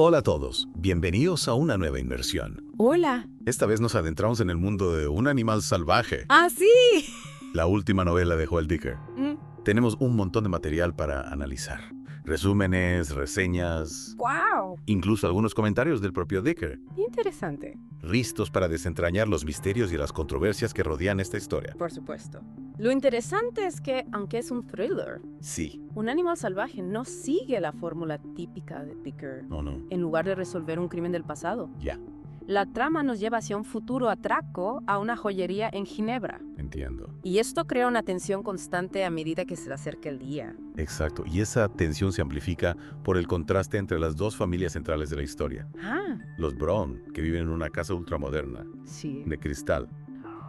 Hola a todos, bienvenidos a una nueva inmersión. Hola. Esta vez nos adentramos en el mundo de un animal salvaje, ¡Ah, sí! la última novela de Joel Dicker. Mm, Tenemos un montón de material para analizar. Resúmenes, reseñas, ¡Guau! incluso algunos comentarios del propio Dicker. Interesante, Listos para desentrañar los misterios y las controversias que rodean esta historia. por supuesto. Lo interesante es que, aunque es un thriller, Sí, un animal salvaje no sigue la fórmula típica de Dicker. no, En lugar de resolver un crimen del pasado, ya, la trama nos lleva hacia un futuro atraco a una joyería en Ginebra. entiendo. Y esto crea una tensión constante a medida que se acerca el día. Exacto, y esa tensión se amplifica por el contraste entre las dos familias centrales de la historia. Ah, Los Brown, que viven en una casa ultramoderna, sí. de cristal,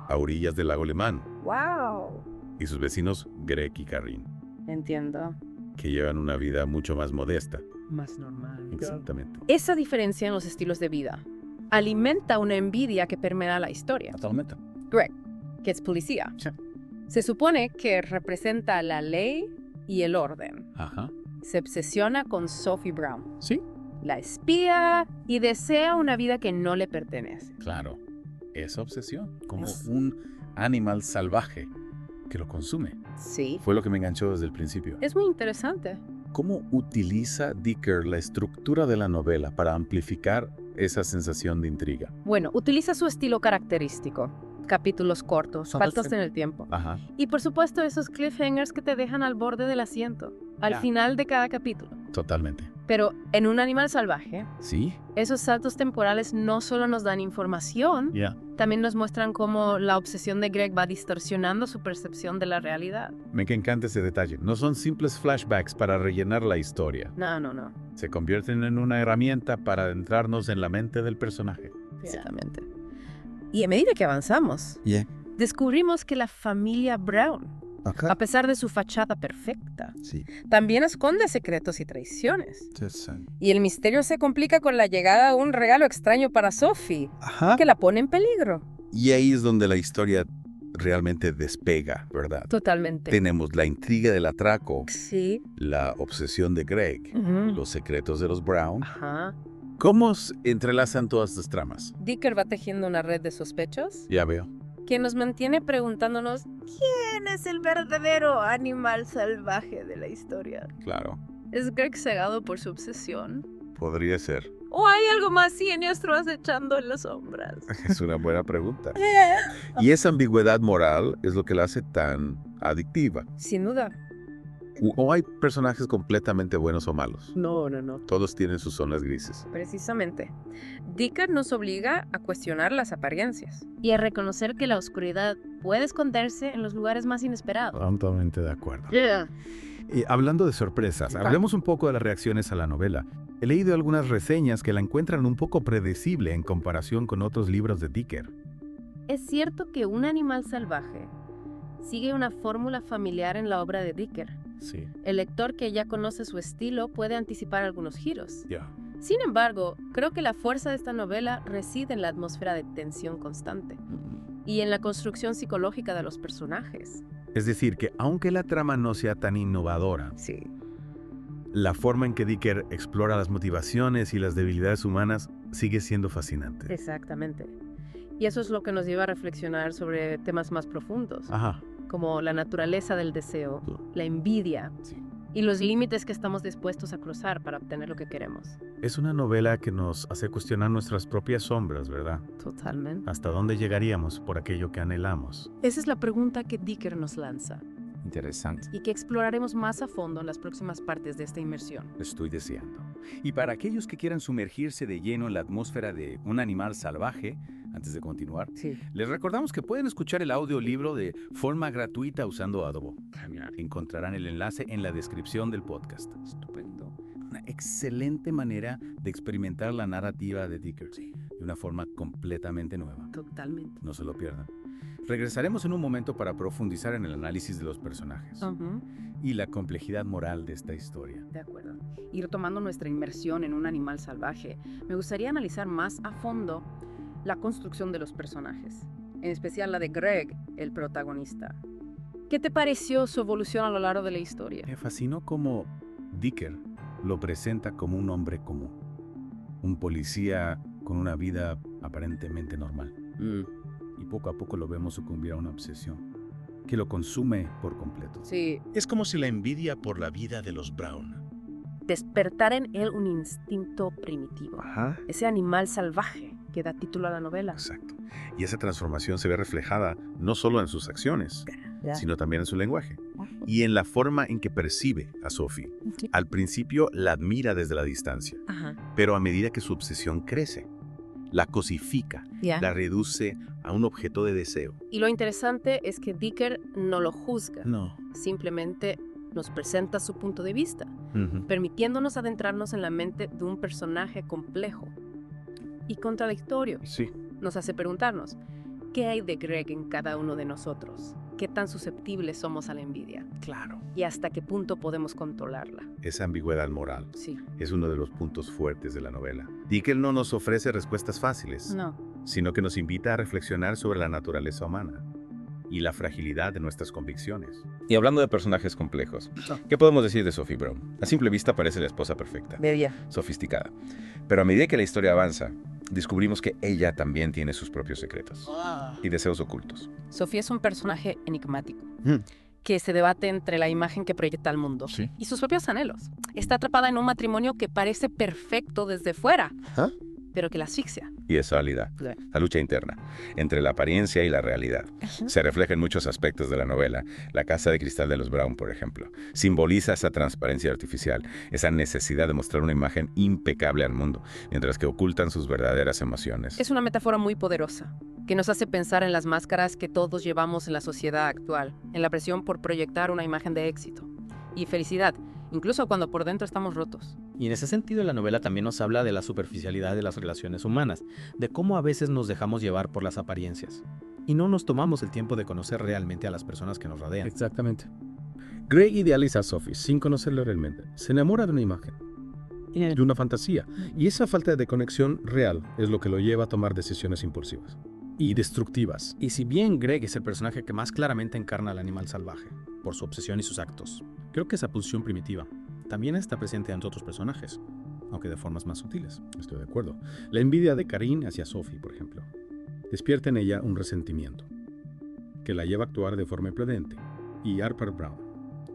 a orillas del lago Le Mans, ¡Wow! y sus vecinos Greg y Karine, Entiendo. que llevan una vida mucho más modesta. Más normal. Exactamente. Esa diferencia en los estilos de vida alimenta una envidia que permea la historia. Totalmente. Greg, que es policía, Sí. se supone que representa la ley y el orden. Ajá. Se obsesiona con Sophie Brown, Sí. la espía y desea una vida que no le pertenece. Claro. Esa obsesión, como Es- un animal salvaje que lo consume. Sí. Fue lo que me enganchó desde el principio. Es muy interesante. ¿Cómo utiliza Dicker la estructura de la novela para amplificar esa sensación de intriga? Bueno, utiliza su estilo característico. Capítulos cortos, Totalmente. saltos en el tiempo. Ajá. Y por supuesto esos cliffhangers que te dejan al borde del asiento, al Ya. final de cada capítulo. Totalmente. Pero en un animal salvaje, ¿Sí? esos saltos temporales no solo nos dan información, Ya. también nos muestran cómo la obsesión de Greg va distorsionando su percepción de la realidad. Me encanta ese detalle. No son simples flashbacks para rellenar la historia. No, no, no. Se convierten en una herramienta para adentrarnos en la mente del personaje. Ciertamente. Y a medida que avanzamos, Yeah. descubrimos que la familia Brown, Acá. a pesar de su fachada perfecta, Sí. también esconde secretos y traiciones. Interesante. Y el misterio se complica con la llegada de un regalo extraño para Sophie, Ajá. que la pone en peligro. Y ahí es donde la historia realmente despega, ¿verdad? Totalmente. Tenemos la intriga del atraco, Sí. la obsesión de Greg, Ujú. los secretos de los Brown. Ajá. ¿Cómo se entrelazan todas estas tramas? Dicker va tejiendo una red de sospechos Ya veo. que nos mantiene preguntándonos quién es el verdadero animal salvaje de la historia. Claro. ¿Es Greg cegado por su obsesión? Podría ser. ¿O hay algo más siniestro acechando en las sombras? Es una buena pregunta. Y esa ambigüedad moral es lo que la hace tan adictiva. Sin duda. O hay personajes completamente buenos o malos. No, no, no. Todos tienen sus zonas grises. Precisamente. Dicker nos obliga a cuestionar las apariencias y a reconocer que la oscuridad puede esconderse en los lugares más inesperados. Totalmente de acuerdo. Yeah. Y hablando de sorpresas, hablemos un poco de las reacciones a la novela. He leído algunas reseñas que la encuentran un poco predecible en comparación con otros libros de Dicker. Es cierto que un animal salvaje sigue una fórmula familiar en la obra de Dicker. Sí. El lector que ya conoce su estilo puede anticipar algunos giros. Ya. Sin embargo, creo que la fuerza de esta novela reside en la atmósfera de tensión constante y en la construcción psicológica de los personajes. Es decir, que aunque la trama no sea tan innovadora, Sí. la forma en que Dicker explora las motivaciones y las debilidades humanas sigue siendo fascinante. Exactamente. Y eso es lo que nos lleva a reflexionar sobre temas más profundos, Ajá. como la naturaleza del deseo, la envidia Sí. y los límites que estamos dispuestos a cruzar para obtener lo que queremos. Es una novela que nos hace cuestionar nuestras propias sombras, ¿verdad? Totalmente. ¿Hasta dónde llegaríamos por aquello que anhelamos? Esa es la pregunta que Dicker nos lanza Interesante. y que exploraremos más a fondo en las próximas partes de esta inmersión. Estoy deseando. Y para aquellos que quieran sumergirse de lleno en la atmósfera de un animal salvaje, antes de continuar, Sí. les recordamos que pueden escuchar el audiolibro de forma gratuita usando Audible. Encontrarán el enlace en la descripción del podcast. Estupendo. Una excelente manera de experimentar la narrativa de Dicker de una forma completamente nueva. Totalmente. No se lo pierdan. Regresaremos en un momento para profundizar en el análisis de los personajes Ujú. y la complejidad moral de esta historia. De acuerdo. Y retomando nuestra inmersión en un animal salvaje, me gustaría analizar más a fondo la construcción de los personajes, en especial la de Greg, el protagonista. ¿Qué te pareció su evolución a lo largo de la historia? Me fascinó cómo Dicker lo presenta como un hombre común. Un policía con una vida aparentemente normal. Y poco a poco lo vemos sucumbir a una obsesión que lo consume por completo. Sí, Es como si la envidia por la vida de los Brown. despertar en él un instinto primitivo. Ajá. Ese animal salvaje que da título a la novela. Exacto. Y esa transformación se ve reflejada no solo en sus acciones, sino también en su lenguaje y en la forma en que percibe a Sophie. Al principio la admira desde la distancia, Ajá. pero a medida que su obsesión crece, la cosifica, Ya. la reduce a un objeto de deseo. Y lo interesante es que Dicker no lo juzga, No. simplemente nos presenta su punto de vista, permitiéndonos adentrarnos en la mente de un personaje complejo y contradictorio. Sí. Nos hace preguntarnos, ¿qué hay de Greg en cada uno de nosotros? ¿Qué tan susceptibles somos a la envidia? Claro. ¿Y hasta qué punto podemos controlarla? Esa ambigüedad moral Sí. es uno de los puntos fuertes de la novela. Dicker no nos ofrece respuestas fáciles, No. sino que nos invita a reflexionar sobre la naturaleza humana y la fragilidad de nuestras convicciones. Y hablando de personajes complejos, ¿qué podemos decir de Sophie Brown? A simple vista parece la esposa perfecta, Bebia. sofisticada. Pero a medida que la historia avanza, descubrimos que ella también tiene sus propios secretos y deseos ocultos. Sofía es un personaje enigmático, Mm. que se debate entre la imagen que proyecta al mundo Sí. y sus propios anhelos. Está atrapada en un matrimonio que parece perfecto desde fuera, ¿Ah? pero que la asfixia. Y esa dualidad, la lucha interna, entre la apariencia y la realidad, se refleja en muchos aspectos de la novela. La casa de cristal de los Brown, por ejemplo, simboliza esa transparencia artificial, esa necesidad de mostrar una imagen impecable al mundo, mientras que ocultan sus verdaderas emociones. Es una metáfora muy poderosa, que nos hace pensar en las máscaras que todos llevamos en la sociedad actual, en la presión por proyectar una imagen de éxito y felicidad, incluso cuando por dentro estamos rotos. Y en ese sentido, la novela también nos habla de la superficialidad de las relaciones humanas, de cómo a veces nos dejamos llevar por las apariencias y no nos tomamos el tiempo de conocer realmente a las personas que nos rodean. Exactamente. Greg idealiza a Sophie sin conocerla realmente. Se enamora de una imagen, de una fantasía. Y esa falta de conexión real es lo que lo lleva a tomar decisiones impulsivas y destructivas. Y si bien Greg es el personaje que más claramente encarna al animal salvaje, por su obsesión y sus actos, creo que esa pulsión primitiva también está presente en otros personajes, aunque de formas más sutiles. Estoy de acuerdo. La envidia de Karin hacia Sophie, por ejemplo, despierta en ella un resentimiento que la lleva a actuar de forma imprudente. Y Harper Brown,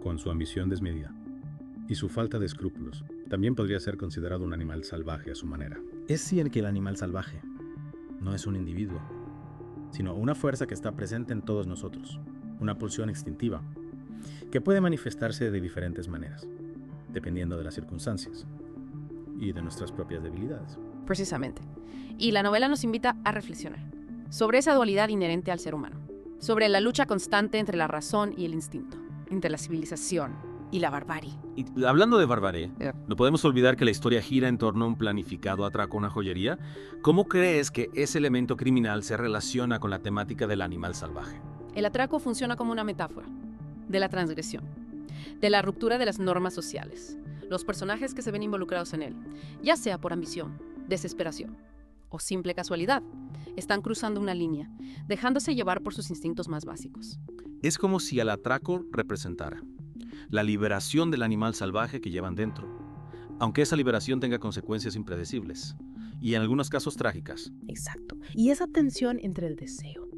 con su ambición desmedida y su falta de escrúpulos, también podría ser considerado un animal salvaje a su manera. Es cierto que el animal salvaje no es un individuo, sino una fuerza que está presente en todos nosotros, una pulsión instintiva, que puede manifestarse de diferentes maneras, dependiendo de las circunstancias y de nuestras propias debilidades. Precisamente. Y la novela nos invita a reflexionar sobre esa dualidad inherente al ser humano, sobre la lucha constante entre la razón y el instinto, entre la civilización y la barbarie. Y hablando de barbarie, Yeah. no podemos olvidar que la historia gira en torno a un planificado atraco a una joyería. ¿Cómo crees que ese elemento criminal se relaciona con la temática del animal salvaje? El atraco funciona como una metáfora de la transgresión, de la ruptura de las normas sociales. Los personajes que se ven involucrados en él, ya sea por ambición, desesperación o simple casualidad, están cruzando una línea, dejándose llevar por sus instintos más básicos. Es como si el atraco representara la liberación del animal salvaje que llevan dentro, aunque esa liberación tenga consecuencias impredecibles y en algunos casos trágicas. Exacto. Y esa tensión entre el deseo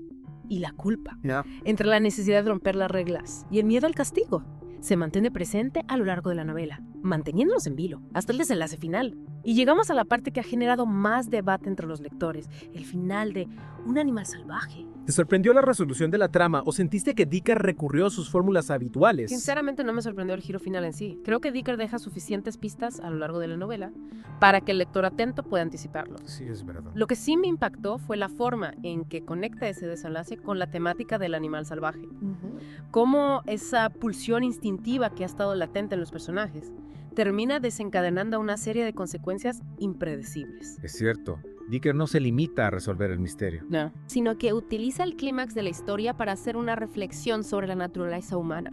y la culpa, entre la necesidad de romper las reglas y el miedo al castigo, se mantiene presente a lo largo de la novela, manteniéndonos en vilo hasta el desenlace final. Y llegamos a la parte que ha generado más debate entre los lectores, el final de Un animal salvaje. ¿Te sorprendió la resolución de la trama o sentiste que Dicker recurrió a sus fórmulas habituales? Sinceramente no me sorprendió el giro final en sí. Creo que Dicker deja suficientes pistas a lo largo de la novela para que el lector atento pueda anticiparlo. Sí, es verdad. Lo que sí me impactó fue la forma en que conecta ese desenlace con la temática del animal salvaje. Cómo esa pulsión instintiva que ha estado latente en los personajes termina desencadenando una serie de consecuencias impredecibles. Es cierto, Dicker no se limita a resolver el misterio. No. Sino que utiliza el clímax de la historia para hacer una reflexión sobre la naturaleza humana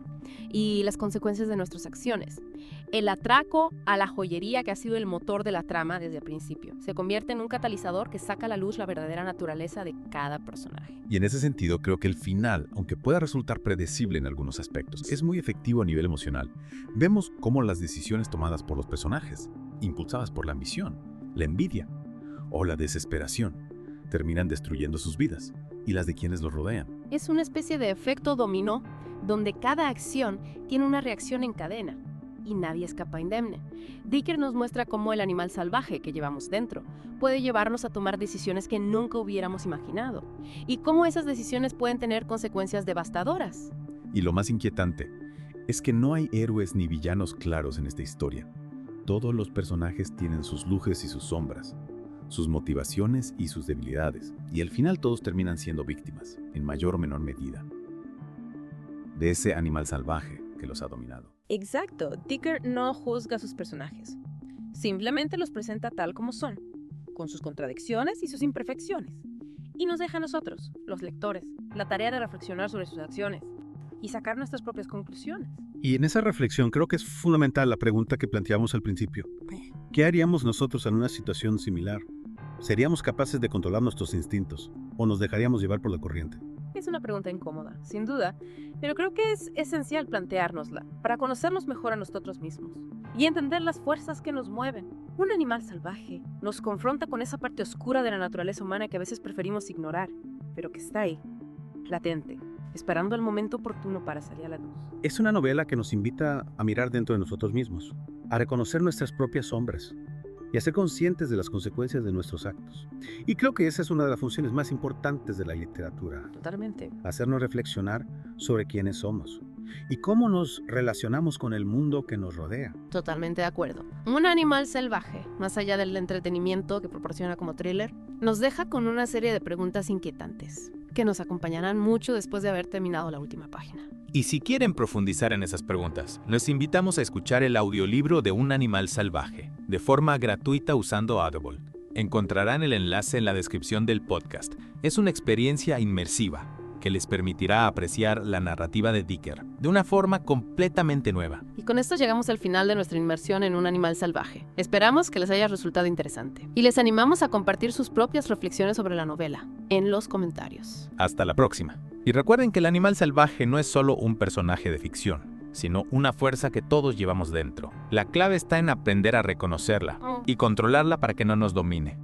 y las consecuencias de nuestras acciones. El atraco a la joyería, que ha sido el motor de la trama desde el principio, se convierte en un catalizador que saca a la luz la verdadera naturaleza de cada personaje. Y en ese sentido creo que el final, aunque pueda resultar predecible en algunos aspectos, es muy efectivo a nivel emocional. Vemos cómo las decisiones tomadas por los personajes, impulsadas por la ambición, la envidia o la desesperación terminan destruyendo sus vidas y las de quienes los rodean. Es una especie de efecto dominó, donde cada acción tiene una reacción en cadena y nadie escapa indemne. Dicker nos muestra cómo el animal salvaje que llevamos dentro puede llevarnos a tomar decisiones que nunca hubiéramos imaginado y cómo esas decisiones pueden tener consecuencias devastadoras. Y lo más inquietante es que no hay héroes ni villanos claros en esta historia. Todos los personajes tienen sus luces y sus sombras, sus motivaciones y sus debilidades, y al final todos terminan siendo víctimas, en mayor o menor medida, de ese animal salvaje que los ha dominado. Exacto, Dicker no juzga a sus personajes. Simplemente los presenta tal como son, con sus contradicciones y sus imperfecciones. Y nos deja a nosotros, los lectores, la tarea de reflexionar sobre sus acciones y sacar nuestras propias conclusiones. Y en esa reflexión creo que es fundamental la pregunta que planteamos al principio. ¿Qué haríamos nosotros en una situación similar? ¿Seríamos capaces de controlar nuestros instintos o nos dejaríamos llevar por la corriente? Es una pregunta incómoda, sin duda, pero creo que es esencial planteárnosla para conocernos mejor a nosotros mismos y entender las fuerzas que nos mueven. Un animal salvaje nos confronta con esa parte oscura de la naturaleza humana que a veces preferimos ignorar, pero que está ahí, latente, esperando el momento oportuno para salir a la luz. Es una novela que nos invita a mirar dentro de nosotros mismos, a reconocer nuestras propias sombras y a ser conscientes de las consecuencias de nuestros actos. Y creo que esa es una de las funciones más importantes de la literatura. Totalmente. Hacernos reflexionar sobre quiénes somos y cómo nos relacionamos con el mundo que nos rodea. Totalmente de acuerdo. Un animal salvaje, más allá del entretenimiento que proporciona como thriller, nos deja con una serie de preguntas inquietantes que nos acompañarán mucho después de haber terminado la última página. Y si quieren profundizar en esas preguntas, los invitamos a escuchar el audiolibro de Un animal salvaje, de forma gratuita usando Audible. Encontrarán el enlace en la descripción del podcast. Es una experiencia inmersiva que les permitirá apreciar la narrativa de Dicker de una forma completamente nueva. Y con esto llegamos al final de nuestra inmersión en Un animal salvaje. Esperamos que les haya resultado interesante. Y les animamos a compartir sus propias reflexiones sobre la novela en los comentarios. Hasta la próxima. Y recuerden que el animal salvaje no es solo un personaje de ficción, sino una fuerza que todos llevamos dentro. La clave está en aprender a reconocerla y controlarla para que no nos domine.